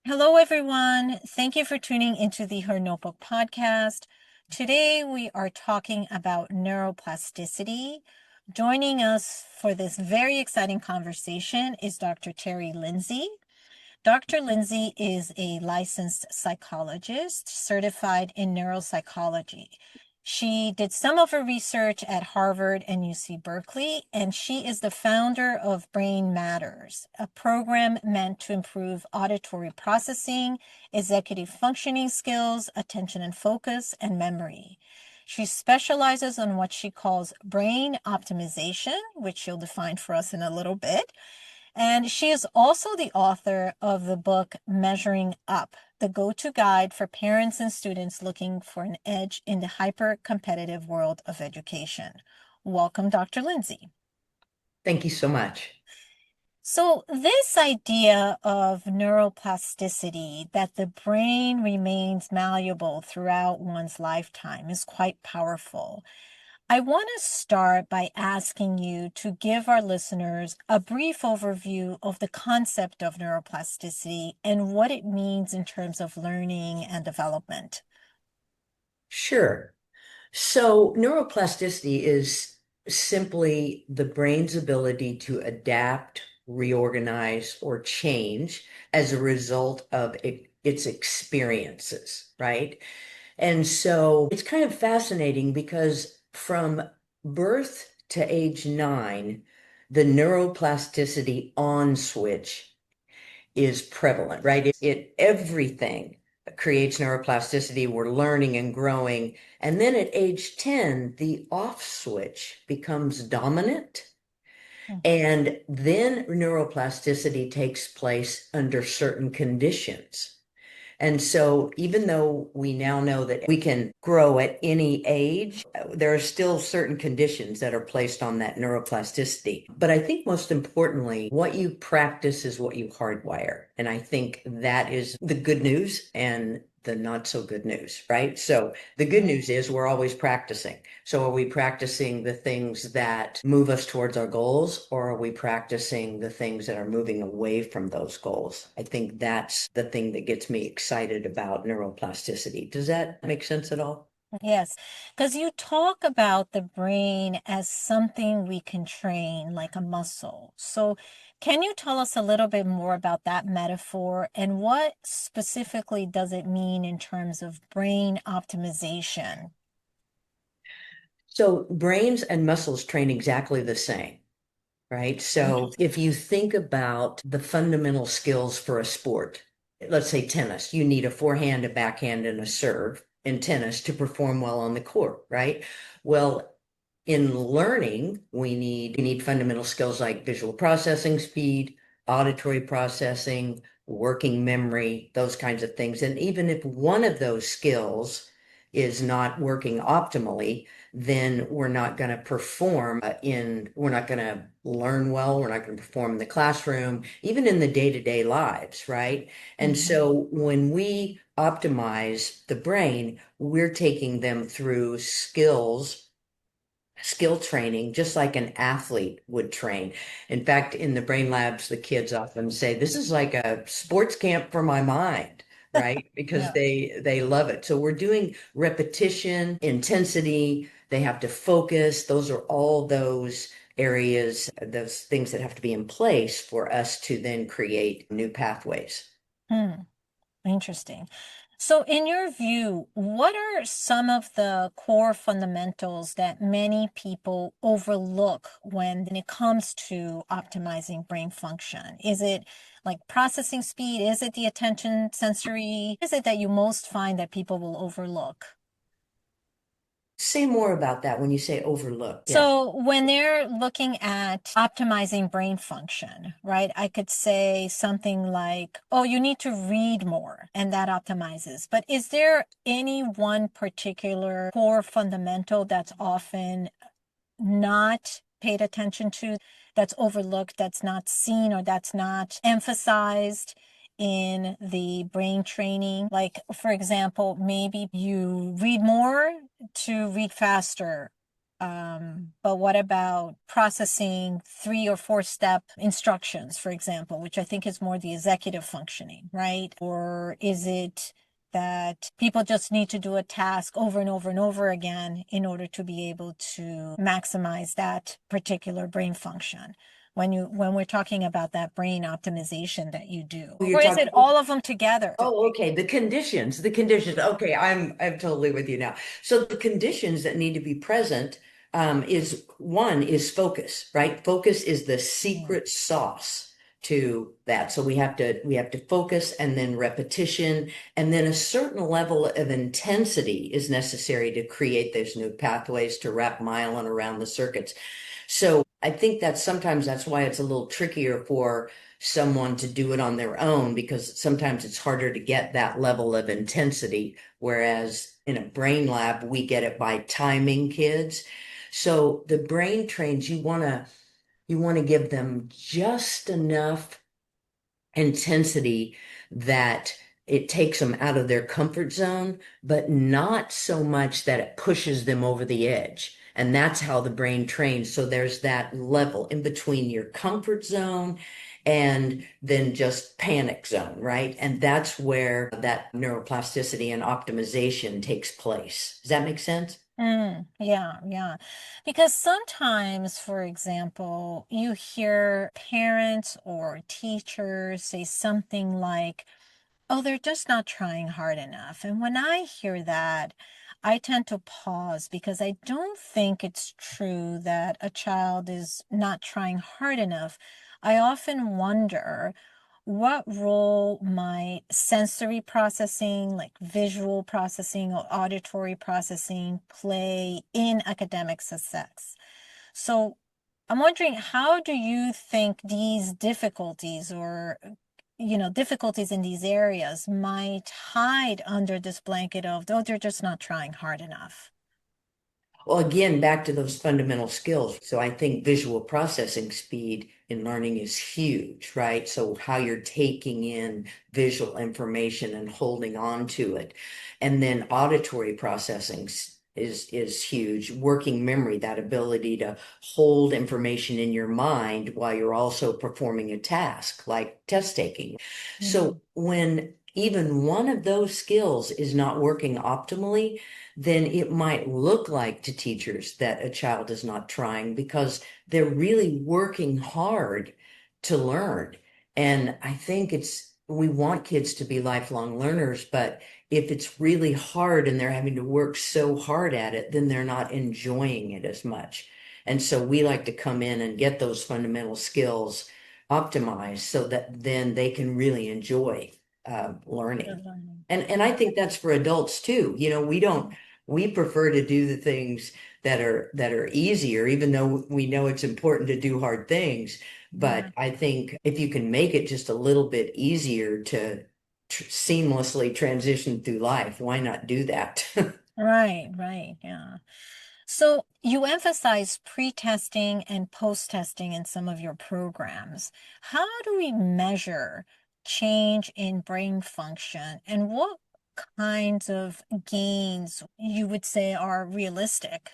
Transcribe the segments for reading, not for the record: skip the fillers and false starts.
Hello, everyone. Thank you for tuning into the HerNotebook podcast. Today, we are talking about neuroplasticity. Joining us for this very exciting conversation is Dr. Tere Linzey. Dr. Linzey is a licensed psychologist certified in neuropsychology. She did some of her research at Harvard and UC Berkeley, and she is the founder of Brain Matters, a program meant to improve auditory processing, executive functioning skills, attention and focus, and memory. She specializes on what she calls brain optimization, which she'll define for us in a little bit. And she is also the author of the book Measuring Up, the go-to guide for parents and students looking for an edge in the hyper-competitive world of education. Welcome, Dr. Linzey. Thank you so much. So this idea of neuroplasticity, that the brain remains malleable throughout one's lifetime, is quite powerful. I want to start by asking you to give our listeners a brief overview of the concept of neuroplasticity and what it means in terms of learning and development. Sure. So, neuroplasticity is simply the brain's ability to adapt, reorganize, or change as a result of its experiences, right? And so it's kind of fascinating because from birth to age 9, the neuroplasticity on switch is prevalent, right? Everything creates neuroplasticity. We're learning and growing. And then at age 10, the off switch becomes dominant. And then neuroplasticity takes place under certain conditions. And so, even though we now know that we can grow at any age, there are still certain conditions that are placed on that neuroplasticity. But I think most importantly, what you practice is what you hardwire. And I think that is the good news and the not so good news, right? So, the good news is we're always practicing. So, are we practicing the things that move us towards our goals, or are we practicing the things that are moving away from those goals? I think that's the thing that gets me excited about neuroplasticity. Does that make sense at all? Yes, because you talk about the brain as something we can train like a muscle. So, can you tell us a little bit more about that metaphor and what specifically does it mean in terms of brain optimization? So, brains and muscles train exactly the same, right? So, Interesting. if you think about the fundamental skills for a sport, let's say tennis, you need a forehand, a backhand, and a serve in tennis to perform well on the court, right? Well, in learning, we need fundamental skills like visual processing speed, auditory processing, working memory, those kinds of things. And even if one of those skills is not working optimally, then we're not going to perform we're not going to learn well, we're not going to perform in the classroom, even in the day-to-day lives, right? And Mhm. so when we optimize the brain, we're taking them through skill training, just like an athlete would train. In fact, in the brain labs, the kids often say, this is like a sports camp for my mind, right? Because Yeah. they love it. So we're doing repetition, intensity, they have to focus. Those are all those areas, those things that have to be in place for us to then create new pathways. Hmm. Interesting. So, in your view, what are some of the core fundamentals that many people overlook when it comes to optimizing brain function? Is it like processing speed? Is it the attention sensory? Is it that you most find that people will overlook? Say more about that when you say overlook. Yes. So when they're looking at optimizing brain function, right, I could say something like, oh, you need to read more, and that optimizes. But is there any one particular core fundamental that's often not paid attention to, that's overlooked, that's not seen, or that's not emphasized in the brain training? Like, for example, maybe you read more to read faster, But what about processing 3 or 4 step instructions, for example, which I think is more the executive functioning, right? Or is it that people just need to do a task over and over and over again in order to be able to maximize that particular brain function? When we're talking about that brain optimization that you do, You're or is talking. it all of them together? Oh, okay. The conditions. Okay, I'm totally with you now. So the conditions that need to be present is one is focus, right? Focus is the Mm. secret sauce to that. So we have to focus and then repetition and then a certain level of intensity is necessary to create those new pathways to wrap myelin around the circuits. So I think that sometimes that's why it's a little trickier for someone to do it on their own because sometimes it's harder to get that level of intensity. Whereas in a brain lab, we get it by timing kids. So the brain trains, you want to give them just enough intensity that it takes them out of their comfort zone, but not so much that it pushes them over the edge. And that's how the brain trains. So there's that level in between your comfort zone and then just panic zone, right? And that's where that neuroplasticity and optimization takes place. Does that make sense? Yeah, yeah. Because sometimes, for example, you hear parents or teachers say something like, oh, they're just not trying hard enough. And when I hear that, I tend to pause because I don't think it's true that a child is not trying hard enough. I often wonder what role might sensory processing, like visual processing or auditory processing, play in academic success. So I'm wondering, how do you think these difficulties or difficulties in these areas might hide under this blanket of, oh, they're just not trying hard enough? Well, again, back to those fundamental skills. So I think visual processing speed in learning is huge, right? So how you're taking in visual information and holding on to it. And then auditory processing is huge. Working memory, that ability to hold information in your mind while you're also performing a task like test taking. Mhm. So when even one of those skills is not working optimally, then it might look like to teachers that a child is not trying because they're really working hard to learn. And I think we want kids to be lifelong learners, but if it's really hard and they're having to work so hard at it, then they're not enjoying it as much. And so we like to come in and get those fundamental skills optimized so that then they can really enjoy learning. Good learning. And I think that's for adults too. We prefer to do the things that are easier, even though we know it's important to do hard things. Yeah. But I think if you can make it just a little bit easier to seamlessly transition through life, why not do that? Right, right. Yeah. So you emphasize pre-testing and post-testing in some of your programs. How do we measure change in brain function and what kinds of gains you would say are realistic?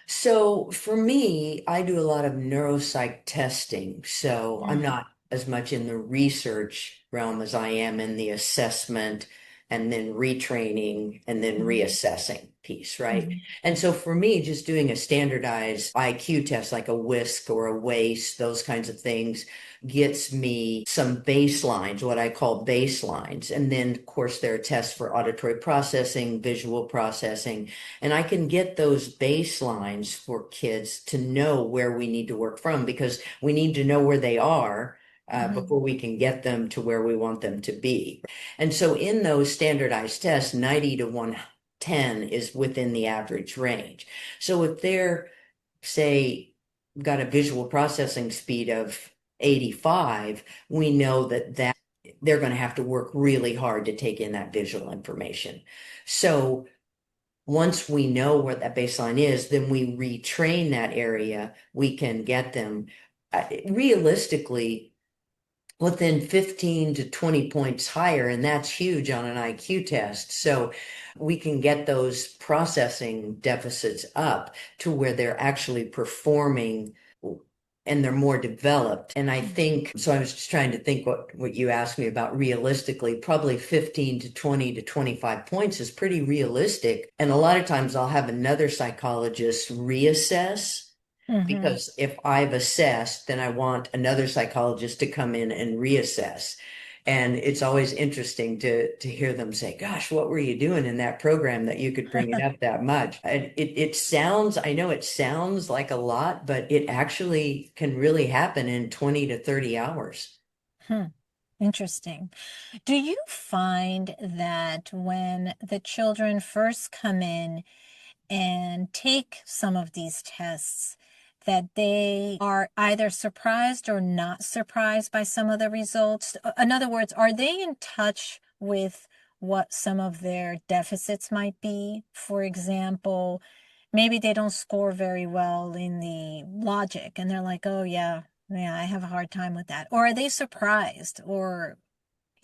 So for me, I do a lot of neuropsych testing. So I'm Mm, not as much in the research realm as I am in the assessment and then retraining and then mhm, reassessing piece, right? mhm, And so for me, just doing a standardized IQ test like a WISC or a WACE, those kinds of things, gets me some baselines, what I call baselines. And then, of course, there are tests for auditory processing, visual processing. And I can get those baselines for kids to know where we need to work from because we need to know where they are mhm. before we can get them to where we want them to be. And so in those standardized tests, 90 to 110 is within the average range. So if they're, say, got a visual processing speed of 85, we know that they're going to have to work really hard to take in that visual information. So once we know what that baseline is, then we retrain that area. We can get them realistically. within 15 to 20 points higher, and that's huge on an IQ test. So we can get those processing deficits up to where they're actually performing and they're more developed. And I think, so I was just trying to think what you asked me about realistically, probably 15 to 20 to 25 points is pretty realistic. And a lot of times I'll have another psychologist reassess Mm-hmm. because if I've assessed, then I want another psychologist to come in and reassess. And it's always interesting to hear them say, "Gosh, what were you doing in that program that you could bring it up that much?" And it sounds, I know it sounds like a lot, but it actually can really happen in 20 to 30 hours. Hmm. Interesting. Do you find that when the children first come in and take some of these tests, that they are either surprised or not surprised by some of the results? In other words, are they in touch with what some of their deficits might be? For example, maybe they don't score very well in the logic and they're like, oh, yeah, yeah, I have a hard time with that. Or are they surprised? Or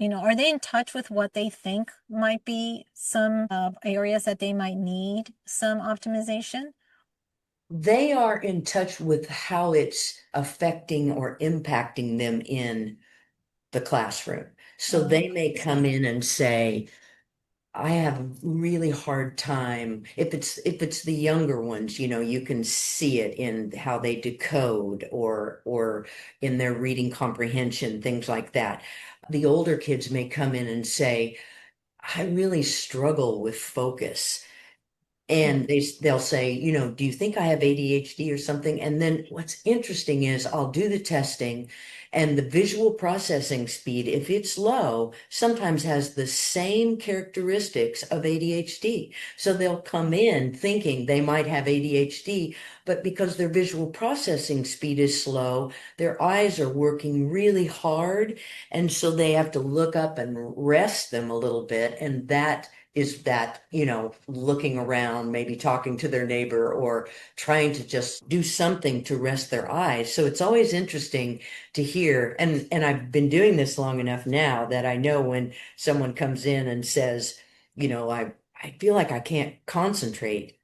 are they in touch with what they think might be some areas that they might need some optimization? They are in touch with how it's affecting or impacting them in the classroom. So they I may come see. in and say, I have a really hard time. If it's the younger ones, you can see it in how they decode or in their reading comprehension, things like that. The older kids may come in and say, I really struggle with focus. Hmm. And they'll say, do you think I have ADHD or something? And then what's interesting is I'll do the testing and the visual processing speed, if it's low, sometimes has the same characteristics of ADHD. So they'll come in thinking they might have ADHD, but because their visual processing speed is slow, their eyes are working really hard. And so they have to look up and rest them a little bit. And that is that, looking around, maybe talking to their neighbor or trying to just do something to rest their eyes. So it's always interesting to hear. And I've been doing this long enough now that I know when someone comes in and says, I feel like I can't concentrate.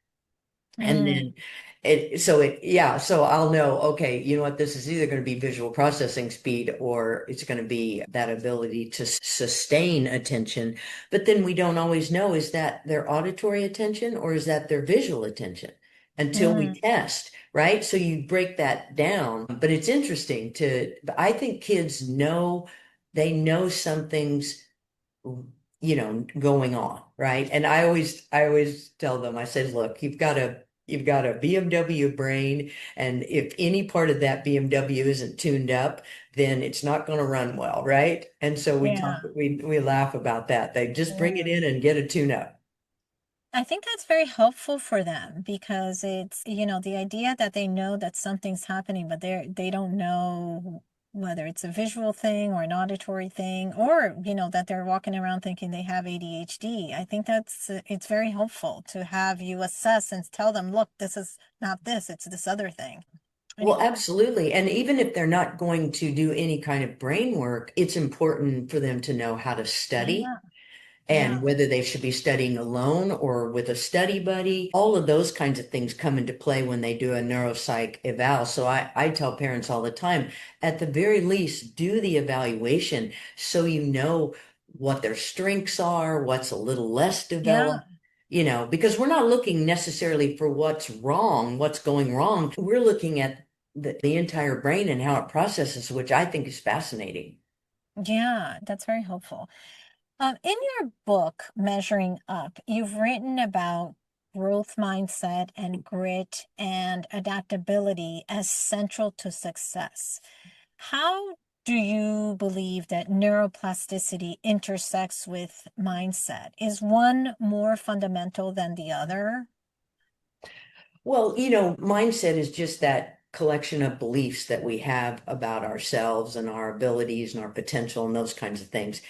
And then Mm, so I'll know, okay, you know what, this is either going to be visual processing speed or it's going to be that ability to sustain attention. But then we don't always know, is that their auditory attention or is that their visual attention until we mm, test, right? So you break that down. But it's interesting I think kids know, they know something's going on, right? And I always tell them, I said, look, you've got a BMW brain, and if any part of that BMW isn't tuned up, then it's not going to run well, right? And so yeah. we laugh about that. They just bring it Yeah. in and get a tune up. I think that's very helpful for them because it's, the idea that they know that something's happening, but they don't know whether it's a visual thing or an auditory thing, or, that they're walking around thinking they have ADHD. I think it's very helpful to have you assess and tell them, look, this is not this, it's this other thing. Well, Anyway, absolutely. And even if they're not going to do any kind of brain work, it's important for them to know how to study yeah, and yeah, whether they should be studying alone or with a study buddy. All of those kinds of things come into play when they do a neuropsych eval. So I tell parents all the time, at the very least, do the evaluation so you know what their strengths are, what's a little less yeah. developed. Because we're not looking necessarily for what's wrong, what's going wrong. We're looking at the entire brain and how it processes, which I think is fascinating. Yeah, that's very helpful. In your book, Measuring Up, you've written about growth mindset and grit and adaptability as central to success. How do you believe that neuroplasticity intersects with mindset? Is one more fundamental than the other? Well, mindset is just that collection of beliefs that we have about ourselves and our abilities and our potential and those kinds of things.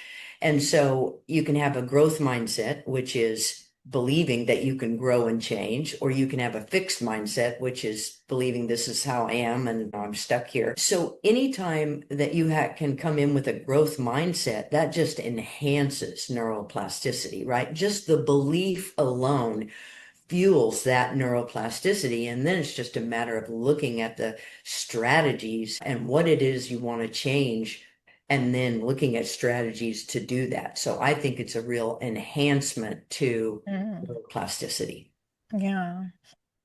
And so you can have a growth mindset, which is believing that you can grow and change, or you can have a fixed mindset, which is believing this is how I am and I'm stuck here. So anytime that you can come in with a growth mindset, that just enhances neuroplasticity, right? Just the belief alone fuels that neuroplasticity. And then it's just a matter of looking at the strategies and what it is you want to change, and then looking at strategies to do that. So I think it's a real enhancement to Mm, neuroplasticity. yeah.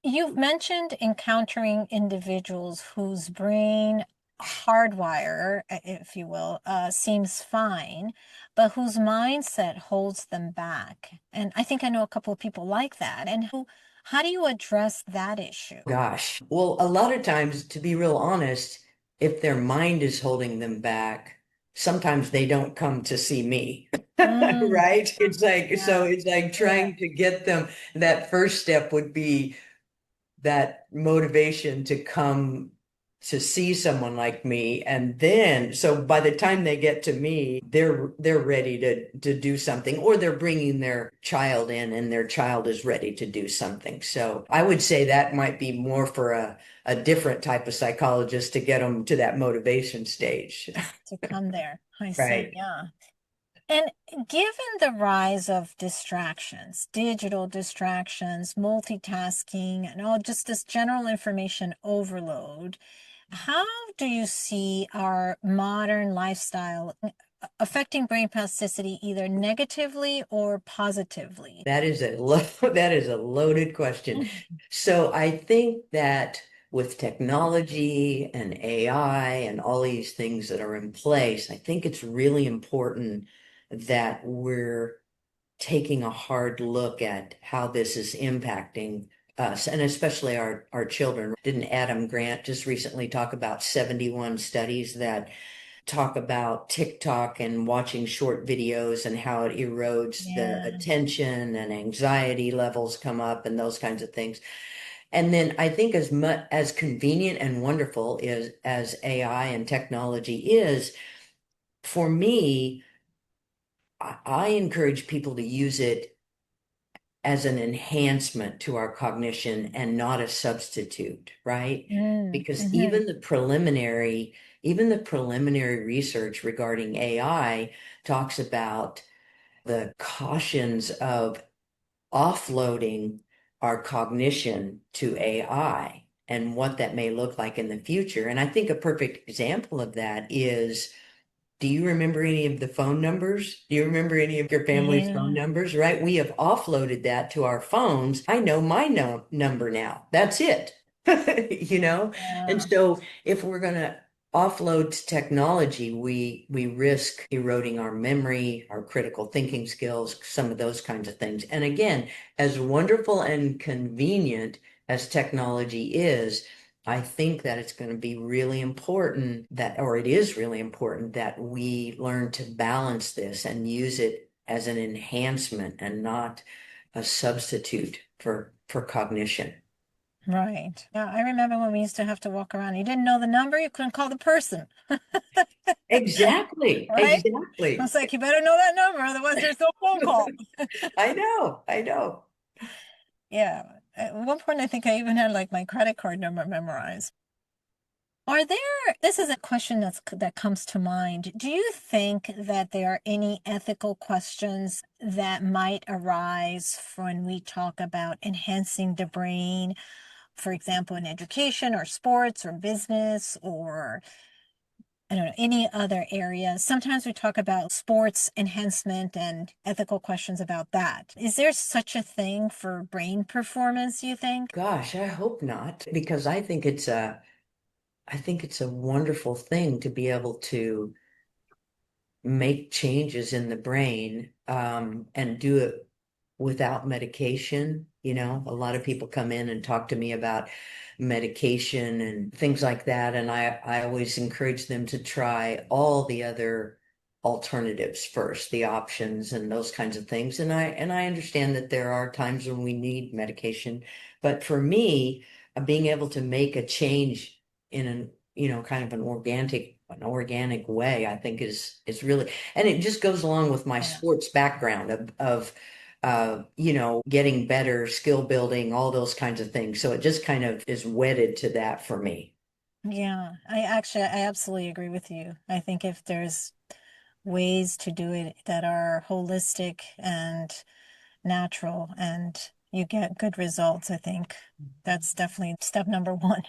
You've mentioned encountering individuals whose brain hardwire, if you will, seems fine, but whose mindset holds them back. And I think I know a couple of people like that. How do you address that issue? Gosh, well, a lot of times, to be real honest, if their mind is holding them back, sometimes they don't come to see me. Mm, Right? It's like, so yeah, it's like yeah, trying to get them, that first step would be that motivation to come to see someone like me. And then so by the time they get to me, they're ready to do something, or they're bringing their child in and their child is ready to do something. So I would say that might be more for a different type of psychologist to get them to that motivation stage. to come there. I see, Right. yeah. And given the rise of distractions, digital distractions, multitasking, and all just this general information overload, how do you see our modern lifestyle affecting brain plasticity either negatively or positively? That is a loaded question. So I think that with technology and AI and all these things that are in place, I think it's really important that we're taking a hard look at how this is impacting us, and especially our children. Didn't Adam Grant just recently talk about 71 studies that talk about TikTok and watching short videos and how it erodes the Yeah. attention, and anxiety levels come up and those kinds of things. And then I think as much as convenient and wonderful is as AI and technology is, for me, I encourage people to use it as an enhancement to our cognition and not a substitute, right? Mm, Because hmm. even the preliminary research regarding AI talks about the cautions of offloading our cognition to AI and what that may look like in the future. And I think a perfect example of that is, do you remember any of the phone numbers? Do you remember any of your family's phone Yeah. numbers, right? We have offloaded that to our phones. I know my no number now. That's it. You know? And Yeah. so if we're going to offload to technology, we risk eroding our memory, our critical thinking skills, some of those kinds of things. And again, as wonderful and convenient as technology is, I think that it's going to be really important that, or it is really important that we learn to balance this and use it as an enhancement and not a substitute for cognition. Right. Yeah, I remember when we used to have to walk around. You didn't know the number, you couldn't call the person, Exactly, right? I exactly. was like, you better know that number, otherwise there's no phone call. I know, I know. Yeah. At one point, I think I even had like my credit card number memorized. This is a question that comes to mind. Do you think that there are any ethical questions that might arise when we talk about enhancing the brain, for example, in education or sports or business or I don't know, any other area? Sometimes we talk about sports enhancement and ethical questions about that. Is there such a thing for brain performance, you think? Gosh, I hope not, because I think it's a wonderful thing to be able to make changes in the brain, and do it without medication. You know, a lot of people come in and talk to me about medication and things like that. And I always encourage them to try all the other alternatives first, the options and those kinds of things. And I understand that there are times when we need medication. But for me, being able to make a change in an, kind of an organic way, I think is really, and it just goes along with my Yeah. sports background of getting better, skill building, all those kinds of things. So it just kind of is wedded to that for me. Yeah, I absolutely agree with you. I think if there's ways to do it that are holistic and natural and you get good results, I think that's definitely step number one.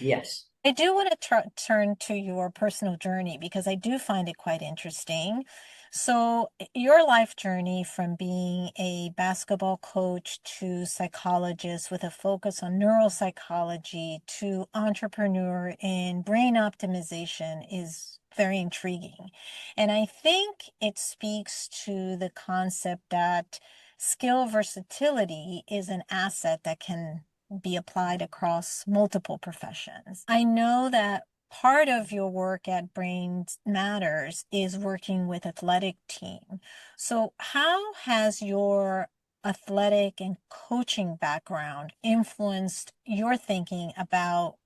Yes. I do want to turn to your personal journey because I do find it quite interesting. So, your life journey from being a basketball coach to psychologist with a focus on neuropsychology to entrepreneur in brain optimization is very intriguing. And I think it speaks to the concept that skill versatility is an asset that can be applied across multiple professions. I know that part of your work at Brains Matters is working with athletic team. So how has your athletic and coaching background influenced your thinking about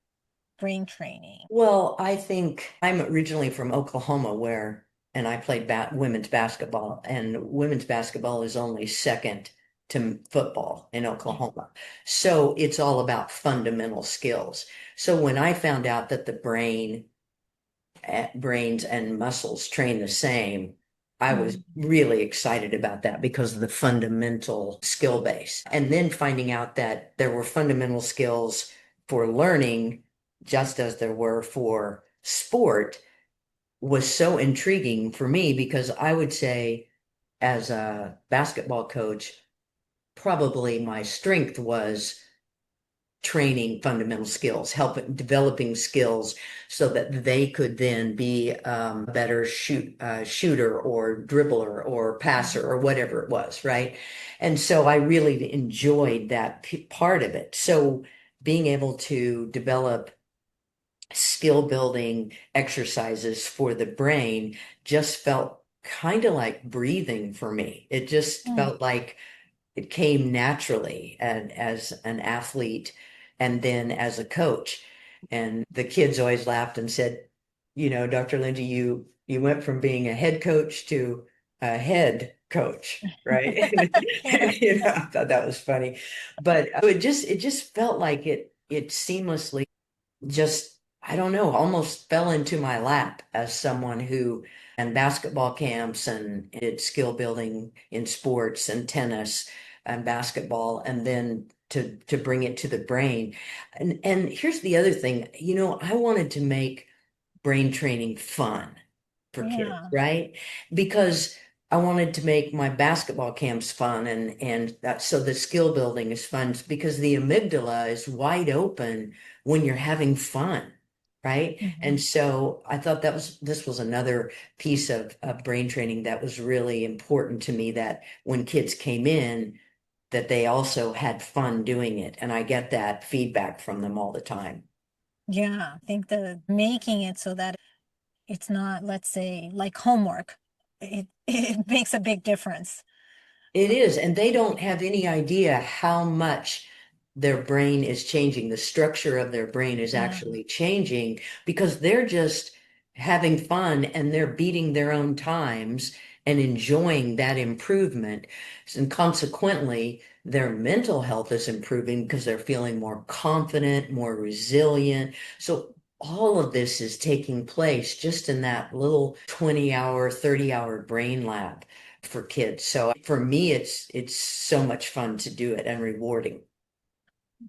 brain training? Well, I think I'm originally from Oklahoma, and I played women's basketball, and women's basketball is only second to football in Oklahoma. So it's all about fundamental skills. So when I found out that brains and muscles train the same, I was Mm. really excited about that because of the fundamental skill base. And then finding out that there were fundamental skills for learning, just as there were for sport, was so intriguing for me because I would say, as a basketball coach, probably my strength was training fundamental skills, helping developing skills so that they could then be a better shooter or dribbler or passer or whatever it was, right? And so I really enjoyed that part of it. So being able to develop skill building exercises for the brain just felt kind of like breathing for me. It just Mm. felt like it came naturally and as an athlete and then as a coach. And the kids always laughed and said, Dr. Lindsey, you went from being a head coach to a head coach, right? Yeah. I thought that was funny. But it just felt like it seamlessly just, I don't know, almost fell into my lap as someone who and basketball camps and did skill building in sports and tennis and basketball, and then to bring it to the brain. And here's the other thing, I wanted to make brain training fun for kids, Yeah. right? Because I wanted to make my basketball camps fun and that so the skill building is fun because the amygdala is wide open when you're having fun, right? And Mhm. so I thought this was another piece of brain training that was really important to me that when kids came in, that they also had fun doing it. And I get that feedback from them all the time. Yeah. I think the making it so that it's not, let's say, like homework. It makes a big difference. It is, and they don't have any idea how much their brain is changing. The structure of their brain is Yeah. actually changing because they're just having fun and they're beating their own times and enjoying that improvement. And consequently, their mental health is improving because they're feeling more confident, more resilient. So all of this is taking place just in that little 20-hour, 30-hour brain lab for kids. So for me, it's so much fun to do it and rewarding.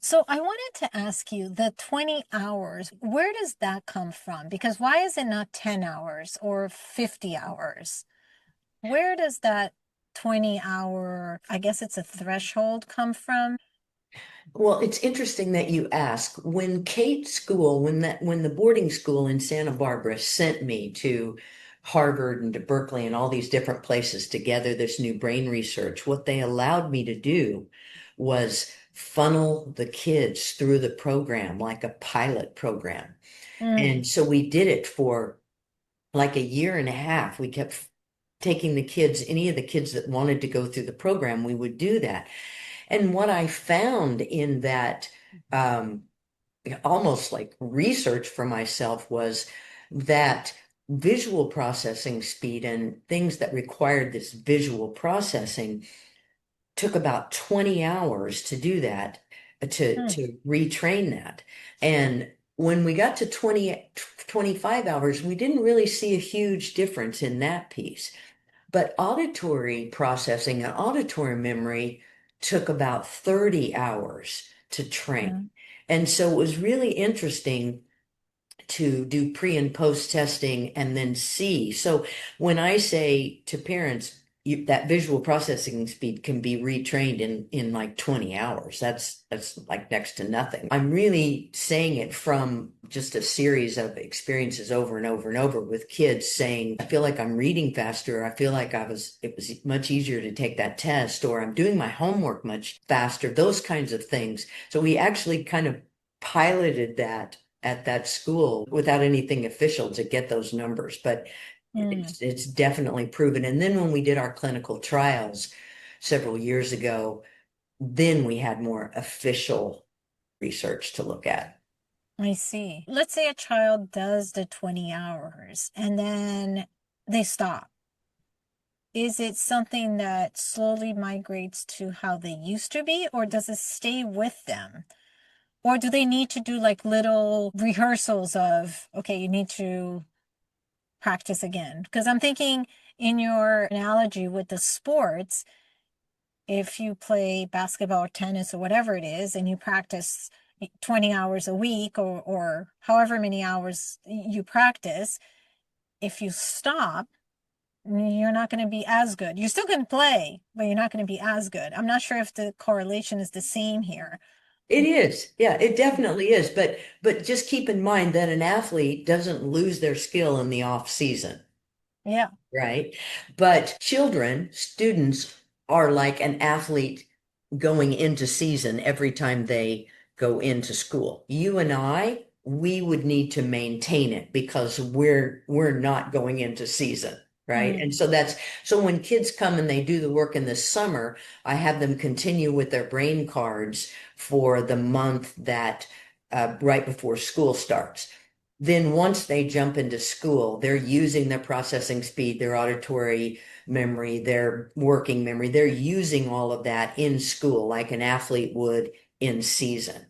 So I wanted to ask you, the 20 hours, where does that come from? Because why is it not 10 hours or 50 hours? Where does that 20-hour, I guess it's a threshold, come from? Well, it's interesting that you ask. When Kate's school, when the boarding school in Santa Barbara sent me to Harvard and to Berkeley and all these different places to gather this new brain research, what they allowed me to do was funnel the kids through the program like a pilot program. Mm. And so we did it for like a year and a half. We kept taking the kids, any of the kids that wanted to go through the program, we would do that. And what I found in that um, almost like research for myself was that visual processing speed and things that required this visual processing took about 20 hours to do that, Mm, to retrain that. And when we got to 25 hours, we didn't really see a huge difference in that piece. But auditory processing and auditory memory took about 30 hours to train. mm, And so it was really interesting to do pre and post testing and then see. So when I say to parents, that visual processing speed can be retrained in like 20 hours. That's like next to nothing. I'm really saying it from just a series of experiences over and over and over with kids saying, I feel like I'm reading faster. I feel like it was much easier to take that test, or I'm doing my homework much faster, those kinds of things. So we actually kind of piloted that at that school without anything official to get those numbers, but mm. it's definitely proven. And then when we did our clinical trials several years ago, then we had more official research to look at. I see. Let's say a child does the 20 hours and then they stop. Is it something that slowly migrates to how they used to be, or does it stay with them? Or do they need to do like little rehearsals of, okay, you need to practice again? Because I'm thinking in your analogy with the sports, if you play basketball or tennis or whatever it is, and you practice 20 hours a week or however many hours you practice, if you stop, you're not going to be as good. You're still going to play, but you're not going to be as good. I'm not sure if the correlation is the same here. It is. Yeah, it definitely is. But just keep in mind that an athlete doesn't lose their skill in the off season. Yeah. Right? But children, students are like an athlete going into season every time they go into school. You and I, we would need to maintain it because we're not going into season, right? And Mm, so so when kids come and they do the work in the summer, I have them continue with their brain cards for the month that right before school starts. Then once they jump into school, they're using their processing speed, their auditory memory, their working memory. They're using all of that in school like an athlete would in season.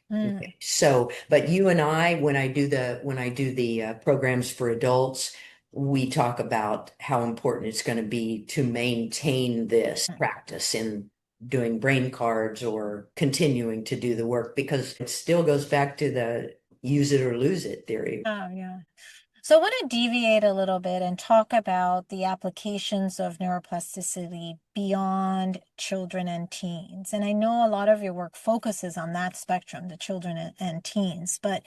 mm, Okay. So, but you and I, when I do the programs for adults, we talk about how important it's going to be to maintain this mm. practice in doing brain cards or continuing to do the work because it still goes back to the use it or lose it theory. Oh, yeah. So I want to deviate a little bit and talk about the applications of neuroplasticity beyond children and teens. And I know a lot of your work focuses on that spectrum, the children and teens, but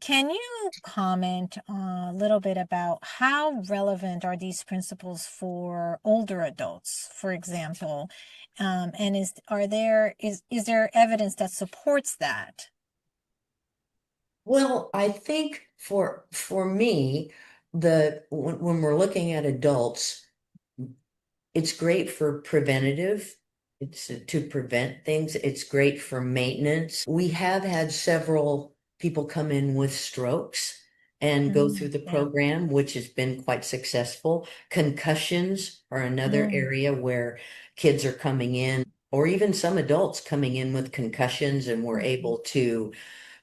can you comment a little bit about how relevant are these principles for older adults, for example? And is there evidence that supports that? Well, I think for me, when we're looking at adults, it's great for preventative. It's to prevent things. It's great for maintenance. We have had several people come in with strokes and go through Mm, the yeah. program, which has been quite successful. Concussions are another Mm, area where kids are coming in, or even some adults coming in with concussions, and we're mhm, able to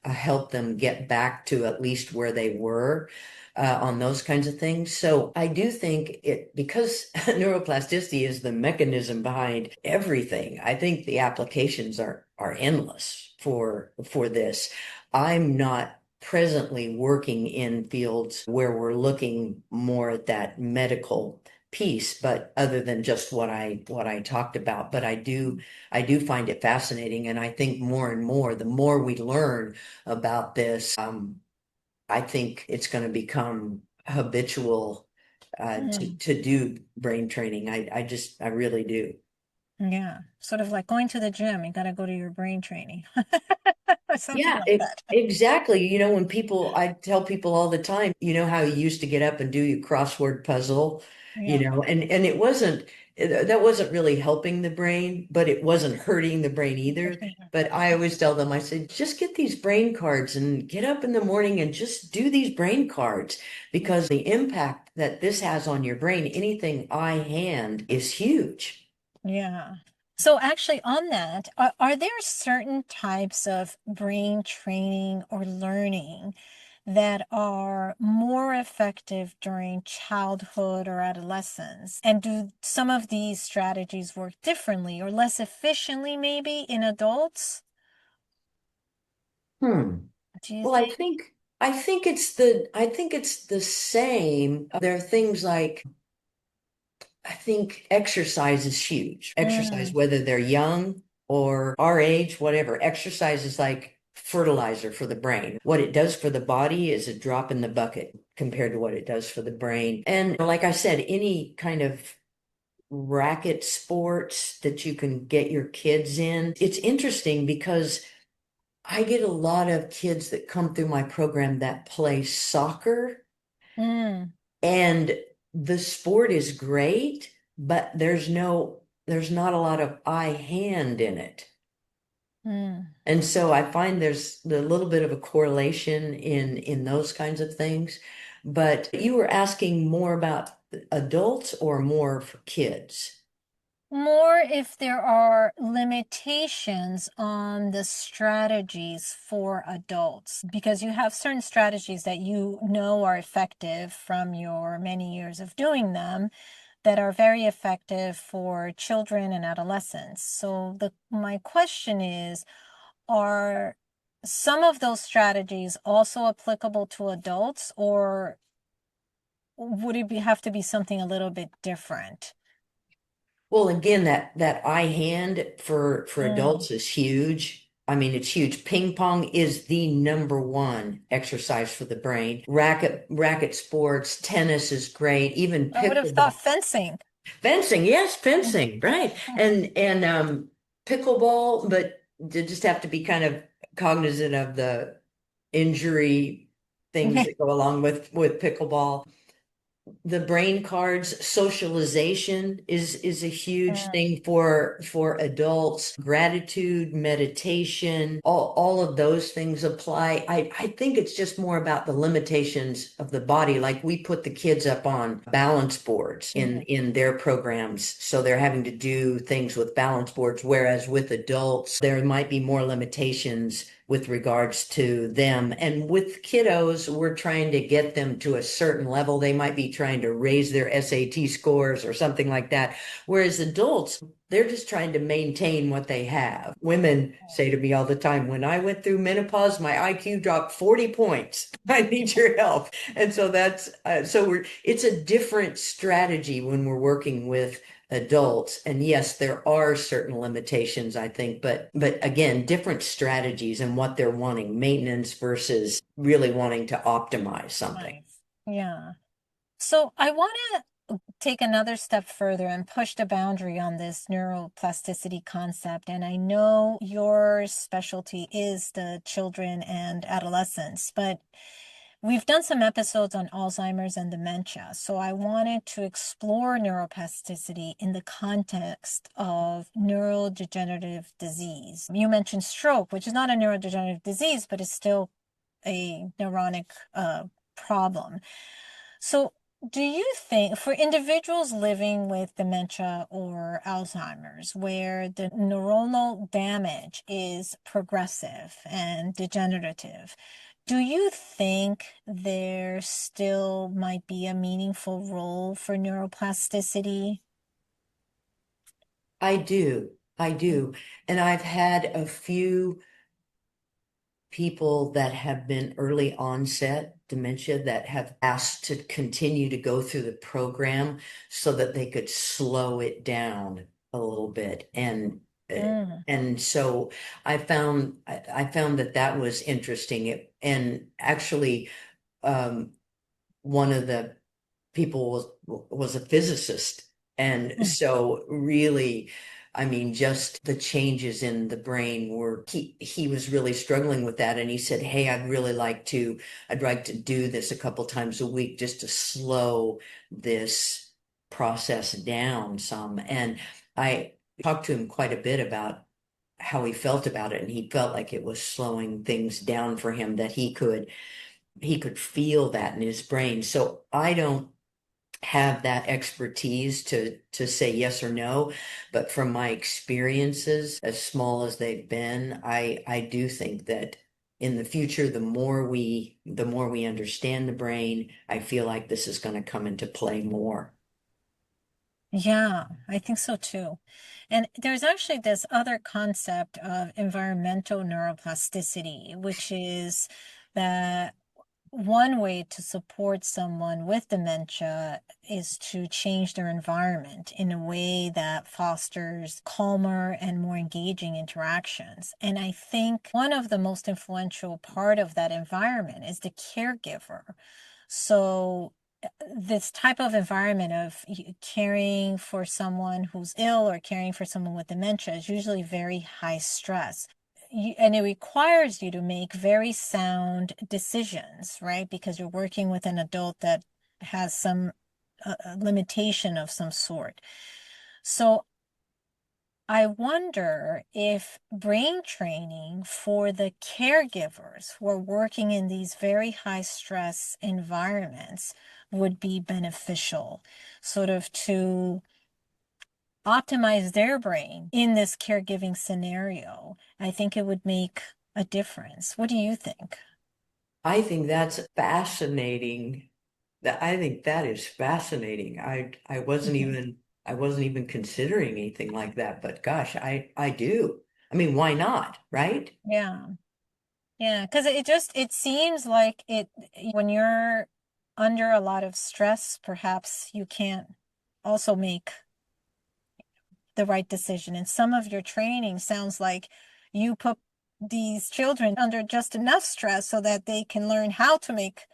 help them get back to at least where they were on those kinds of things. So I do think because neuroplasticity is the mechanism behind everything. I think the applications are endless for this. I'm not presently working in fields where we're looking more at that medical piece, but other than just what I talked about. But I do find it fascinating, and I think more and more, the more we learn about this, I think it's going to become habitual mm. to do brain training. I really do. Yeah, sort of like going to the gym, you got to go to your brain training or something Yeah, like that. exactly. I tell people all the time, you know how you used to get up and do your crossword puzzle, Yeah. and that wasn't really helping the brain, but it wasn't hurting the brain either. But I always tell them, I said, just get these brain cards and get up in the morning and just do these brain cards because the impact that this has on your brain, anything I hand is huge. Yeah. So actually on that, are there certain types of brain training or learning that are more effective during childhood or adolescence? And do some of these strategies work differently or less efficiently maybe in adults? Hmm. Do you Well, think? I think it's the same. There are things like I think exercise is huge. Exercise, Mm, whether they're young or our age, whatever. Exercise is like fertilizer for the brain. What it does for the body is a drop in the bucket compared to what it does for the brain. And like I said, any kind of racket sports that you can get your kids in. It's interesting because I get a lot of kids that come through my program that play soccer, mm, and the sport is great, but there's not a lot of eye hand in it. mm. And so I find there's a little bit of a correlation in those kinds of things. But you were asking more about adults or more for kids? More if there are limitations on the strategies for adults, because you have certain strategies that you know are effective from your many years of doing them that are very effective for children and adolescents. So my question is, are some of those strategies also applicable to adults, or would have to be something a little bit different? Well, again, that eye hand for Mm. adults is huge. I mean, it's huge. Ping pong is the number one exercise for the brain. Racket sports, tennis is great. Even I would have thought pickleball, fencing. fencing, yes, Mm. fencing, right? And pickleball, but you just have to be kind of cognizant of the injury things that go along with pickleball. The brain cards, socialization is a huge Mm. thing for adults. Gratitude, meditation, all of those things apply. I think it's just more about the limitations of the body. Like we put the kids up on balance boards Mhm. in their programs, so they're having to do things with balance boards, whereas with adults there might be more limitations with regards to them. And with kiddos, we're trying to get them to a certain level. They might be trying to raise their SAT scores or something like that. Whereas adults, they're just trying to maintain what they have. Women say to me all the time, when I went through menopause, my IQ dropped 40 points. I need your help. And so it's a different strategy when we're working with adults. And yes, there are certain limitations, I think, but again, different strategies and what they're wanting, maintenance versus really wanting to optimize something. Nice. Yeah. So I want to take another step further and push the boundary on this neuroplasticity concept. And I know your specialty is the children and adolescents, but we've done some episodes on Alzheimer's and dementia. So I wanted to explore neuroplasticity in the context of neurodegenerative disease. You mentioned stroke, which is not a neurodegenerative disease, but it's still a neuronic problem. So, do you think for individuals living with dementia or Alzheimer's, where the neuronal damage is progressive and degenerative, do you think there still might be a meaningful role for neuroplasticity? I do. I do. And I've had a few people that have been early onset dementia that have asked to continue to go through the program so that they could slow it down a little bit. Mm, And so I found that that was interesting. And actually, um, one of the people was a physicist. And mm, so really, I mean, just the changes in the brain were he was really struggling with that. And he said, hey, I'd like to do this a couple times a week just to slow this process down some. And I talked to him quite a bit about how he felt about it. And he felt like it was slowing things down for him, that he could feel that in his brain. So have that expertise to say yes or no, but from my experiences, as small as they've been, I do think that in the future, the more we understand the brain, I feel like this is going to come into play more. Yeah, I think so too. And there's actually this other concept of environmental neuroplasticity, which is that one way to support someone with dementia is to change their environment in a way that fosters calmer and more engaging interactions. And I think one of the most influential part of that environment is the caregiver. So this type of environment of caring for someone who's ill or caring for someone with dementia is usually very high stress. And it requires you to make very sound decisions, right? Because you're working with an adult that has some limitation of some sort. So I wonder if brain training for the caregivers who are working in these very high stress environments would be beneficial, sort of to optimize their brain in this caregiving scenario. I think it would make a difference. What do you think? I think that's fascinating. I think that is fascinating. I wasn't Mhm. even I wasn't even considering anything like that, but gosh, I do. I mean, why not, right? Yeah. Yeah, because it seems like it when you're under a lot of stress, perhaps you can't also make the right decision. And some of your training sounds like you put these children under just enough stress so that they can learn how to make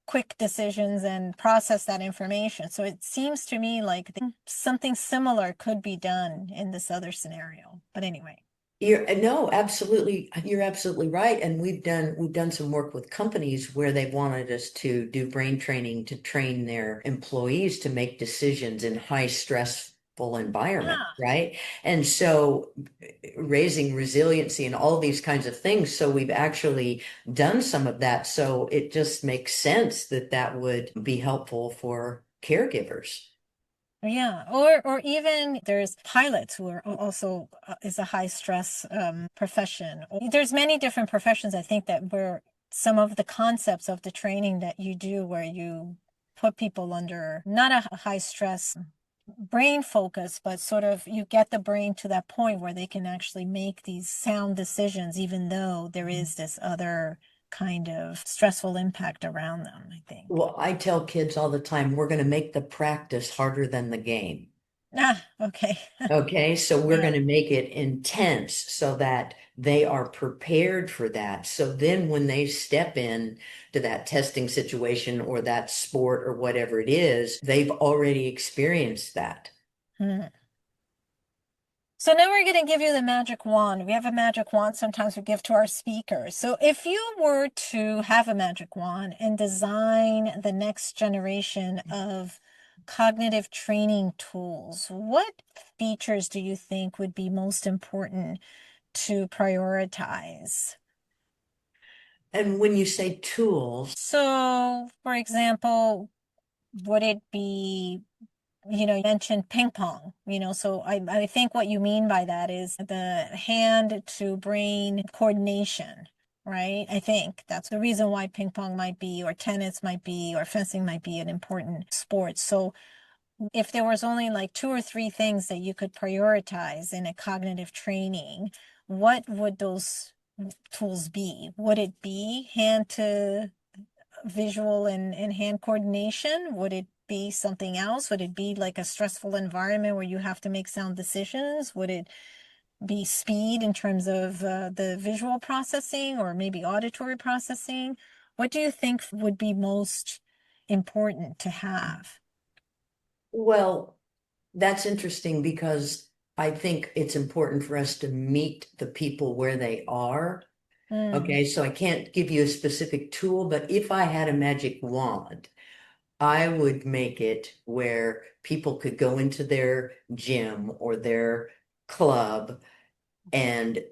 quick decisions and process that information. So it seems to me like something similar could be done in this other scenario. But anyway. You're no, absolutely. You're absolutely right. And we've done some work with companies where they've wanted us to do brain training to train their employees to make decisions in high stressful environment, Ah, right? And so raising resiliency and all these kinds of things. So we've actually done some of that. So it just makes sense that that would be helpful for caregivers. yeah, or even there's pilots who are also is a high stress profession. There's many different professions I think that where some of the concepts of the training that you do where you put people under not a high stress brain focus, but sort of you get the brain to that point where they can actually make these sound decisions, even though there is this other kind of stressful impact around them, I think. Well, I tell kids all the time, we're going to make the practice harder than the game. Ah, okay. Okay, so we're Yeah. going to make it intense so that they are prepared for that. So then when they step in to that testing situation or that sport or whatever it is, they've already experienced that. Hmm. So now we're going to give you the magic wand. We have a magic wand sometimes we give to our speakers. So if you were to have a magic wand and design the next generation of cognitive training tools, what features do you think would be most important to prioritize? And when you say tools, So, for example, would it be you mentioned ping pong, so I think what you mean by that is the hand to brain coordination, right? I think that's the reason why ping pong might be, or tennis might be, or fencing might be an important sport. So if there was only like two or three things that you could prioritize in a cognitive training, what would those tools be? Would it be hand to visual and hand coordination? Would it be something else? Would it be like a stressful environment where you have to make sound decisions? Would it be speed in terms of the visual processing or maybe auditory processing? What do you think would be most important to have? well, that's interesting because I think it's important for us to meet the people where they are. Mm, Okay, so I can't give you a specific tool, but if I had a magic wand, I would make it where people could go into their gym or their club and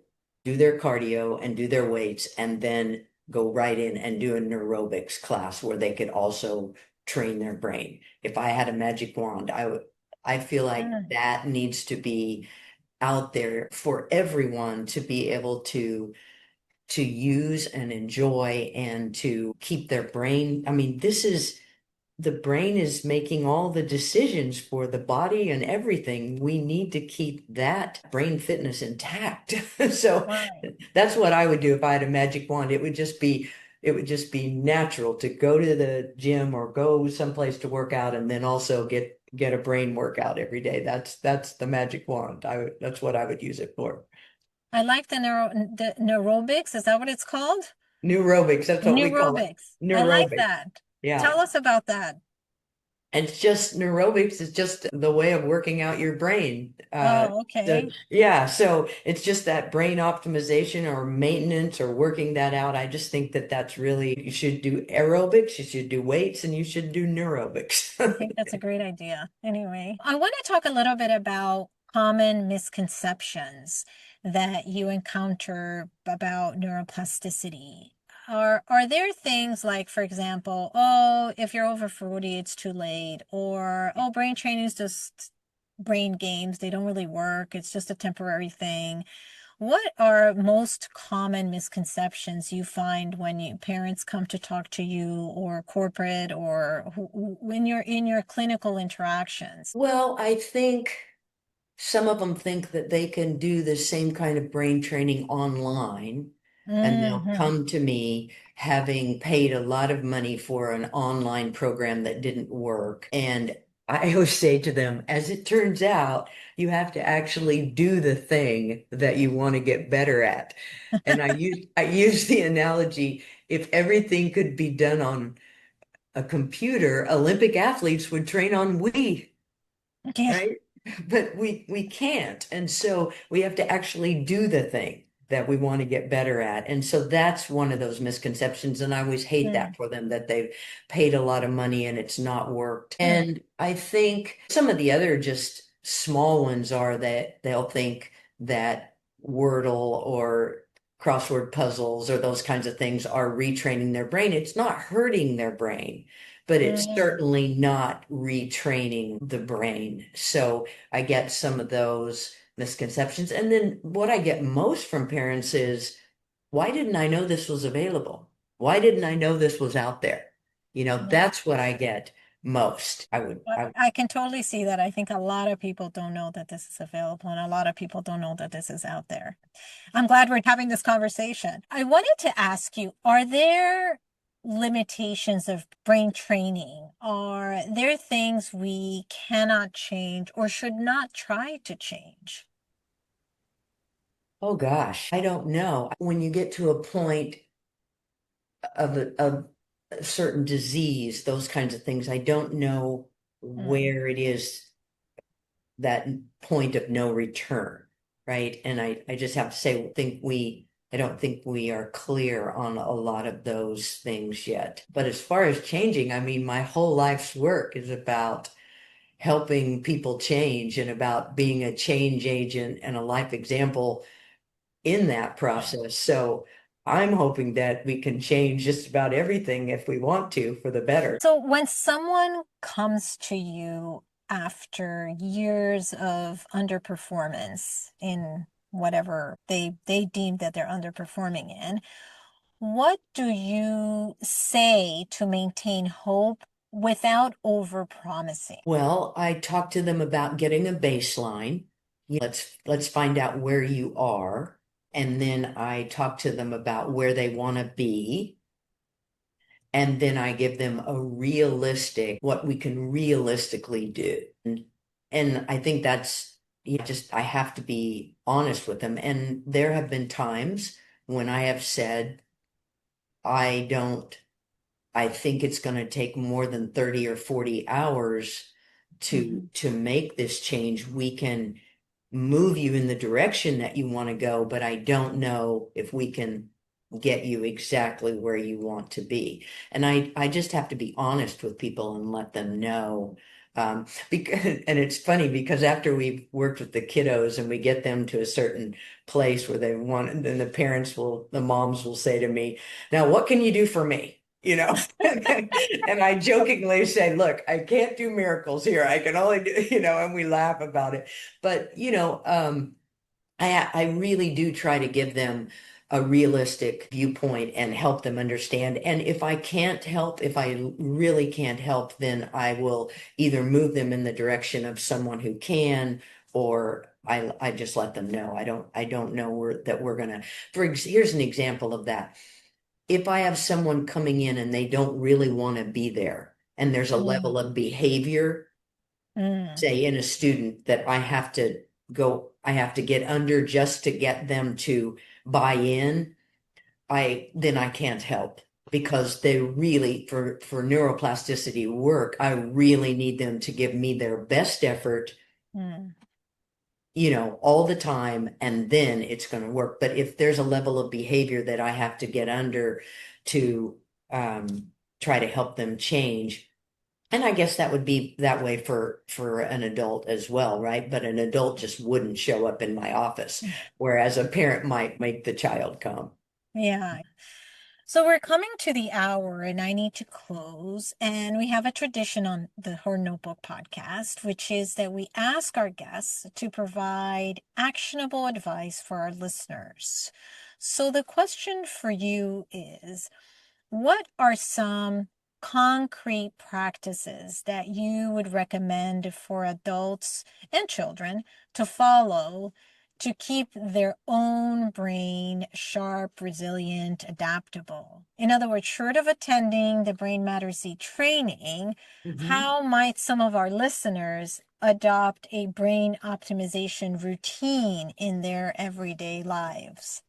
do their cardio and do their weights and then go right in and do an aerobics class where they could also train their brain. If I had a magic wand, I feel like Mm. that needs to be out there for everyone to be able to use and enjoy and to keep their brain. I mean, this is the brain is making all the decisions for the body and everything. We need to keep that brain fitness intact. So Right. that's what I would do if I had a magic wand. It would just be natural to go to the gym or go someplace to work out and then also get a brain workout every day. That's the magic wand. That's what I would use it for. I like the neurobics. Is that what it's called? Neurobics, that's what we call it. Neurobics. I like Neurobics. that. Yeah. Tell us about that. And it's just neurobics is just the way of working out your brain. Oh, So okay. yeah, so it's just that brain optimization or maintenance or working that out. I just think that that's really, you should do aerobics, you should do weights, and you should do neurobics. I think that's a great idea. Anyway, I want to talk a little bit about common misconceptions that you encounter about neuroplasticity. Are there things like, for example, oh, if you're over 40, it's too late, or oh, brain training is just brain games, they don't really work, it's just a temporary thing. What are most common misconceptions you find when parents come to talk to you or corporate or when you're in your clinical interactions? Well, I think some of them think that they can do the same kind of brain training online, and they'll Hmm. come to me having paid a lot of money for an online program that didn't work. And I always say to them, as it turns out, you have to actually do the thing that you want to get better at. And I use the analogy, if everything could be done on a computer, Olympic athletes would train on Wii, Yeah, right? But we can't. And so we have to actually do the thing that we want to get better at. And so that's one of those misconceptions. And I always hate mm, that for them, that they've paid a lot of money and it's not worked. mm, And I think some of the other just small ones are that they'll think that Wordle or crossword puzzles or those kinds of things are retraining their brain. It's not hurting their brain, but it's mm. certainly not retraining the brain. So I get some of those misconceptions. And then what I get most from parents is, why didn't I know this was available? Why didn't I know this was out there? Yeah. That's what I get most. I can totally see that. I think a lot of people don't know that this is available, and a lot of people don't know that this is out there. I'm glad we're having this conversation. I wanted to ask you, are there limitations of brain training? Are there things we cannot change or should not try to change? Oh gosh, I don't know. When you get to a point of a certain disease, those kinds of things, I don't know Mm, where it is, that point of no return, right? And I just have to say, I don't think we are clear on a lot of those things yet. But as far as changing, I mean, my whole life's work is about helping people change and about being a change agent and a life example in that yeah. process. So I'm hoping that we can change just about everything if we want to for the better. So when someone comes to you after years of underperformance in whatever they deem that they're underperforming in, what do you say to maintain hope without overpromising? Well, I talked to them about getting a baseline. Let's find out where you are. And then I talk to them about where they want to be. And then I give them a realistic, what we can realistically do. And I think that's, just, I have to be honest with them. And there have been times when I have said, I don't I think it's going to take more than 30 or 40 hours Mhm. to make this change. We can move you in the direction that you want to go, but I don't know if we can get you exactly where you want to be. And I just have to be honest with people and let them know. Because, and it's funny because after we've worked with the kiddos and we get them to a certain place where they want, and then the moms will say to me, now, what can you do for me? you know. And I jokingly say, look, I can't do miracles here. I can only do, and we laugh about it. But, I really do try to give them a realistic viewpoint and help them understand. And if I can't help, if I really can't help, then I will either move them in the direction of someone who can, or I just let them know. I don't know that we're gonna. Here's an example of that. If I have someone coming in and they don't really want to be there, and there's a Mm, level of behavior, mm, say in a student that I have to get under just to get them to buy in, then I can't help because they really, for neuroplasticity work, I really need them to give me their best effort, mm, all the time, and then it's going to work. But if there's a level of behavior that I have to get under to try to help them change, and I guess that would be that way for an adult as well, right? But an adult just wouldn't show up in my office, mm. whereas a parent might make the child come. Yeah. So we're coming to the hour and I need to close. And we have a tradition on the Her Notebook podcast, which is that we ask our guests to provide actionable advice for our listeners. So the question for you is, what are some concrete practices that you would recommend for adults and children to follow to keep their own brain sharp, resilient, adaptable? In other words, short of attending the Brain Matters Z training, Mhm. how might some of our listeners adopt a brain optimization routine in their everyday lives?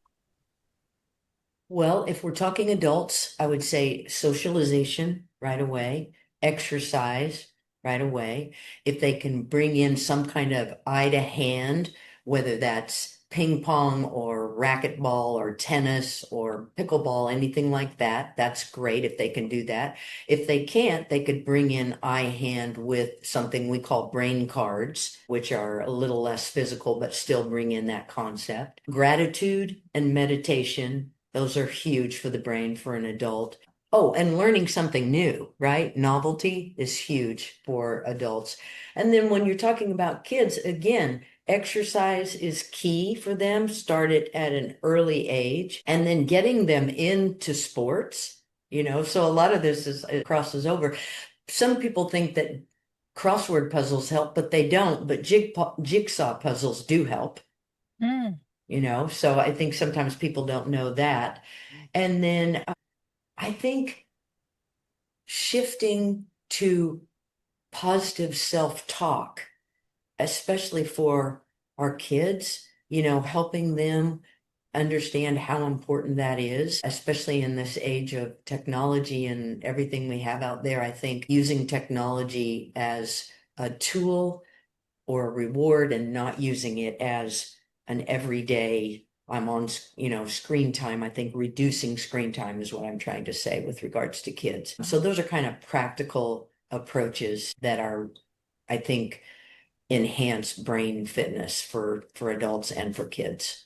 Well, if we're talking adults, I would say socialization right away, exercise right away. If they can bring in some kind of eye to hand, whether that's ping pong or racquetball or tennis or pickleball, anything like that, that's great if they can do that. If they can't, they could bring in eye hand with something we call brain cards, which are a little less physical, but still bring in that concept. Gratitude and meditation. Those are huge for the brain for an adult. Oh, and learning something new, right? Novelty is huge for adults. And then when you're talking about kids, again, exercise is key for them. Start it at an early age and then getting them into sports, so a lot of this it crosses over. Some people think that crossword puzzles help, but they don't. But jigsaw puzzles do help, Mm, so I think sometimes people don't know that. And then I think shifting to positive self-talk, especially for our kids, helping them understand how important that is, especially in this age of technology and everything we have out there. I think using technology as a tool or a reward and not using it as an everyday I'm on, screen time. I think reducing screen time is what I'm trying to say with regards to kids. So those are kind of practical approaches that are, I think, enhance brain fitness for adults and for kids.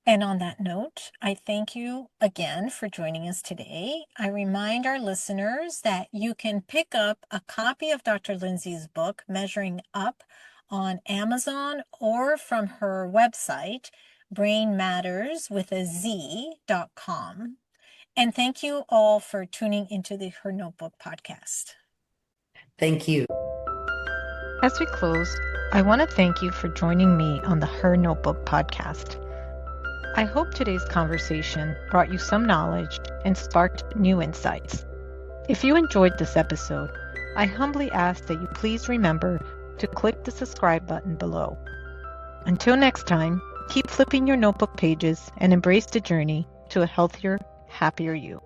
And on that note, I thank you again for joining us today. I remind our listeners that you can pick up a copy of Dr. Linzey's book, Measuring Up, on Amazon or from her website, brainmatters.com. And thank you all for tuning into the Her Notebook podcast. Thank you. As we close, I want to thank you for joining me on the Her Notebook podcast. I hope today's conversation brought you some knowledge and sparked new insights. If you enjoyed this episode, I humbly ask that you please remember to click the subscribe button below. Until next time, keep flipping your notebook pages and embrace the journey to a healthier, happier you.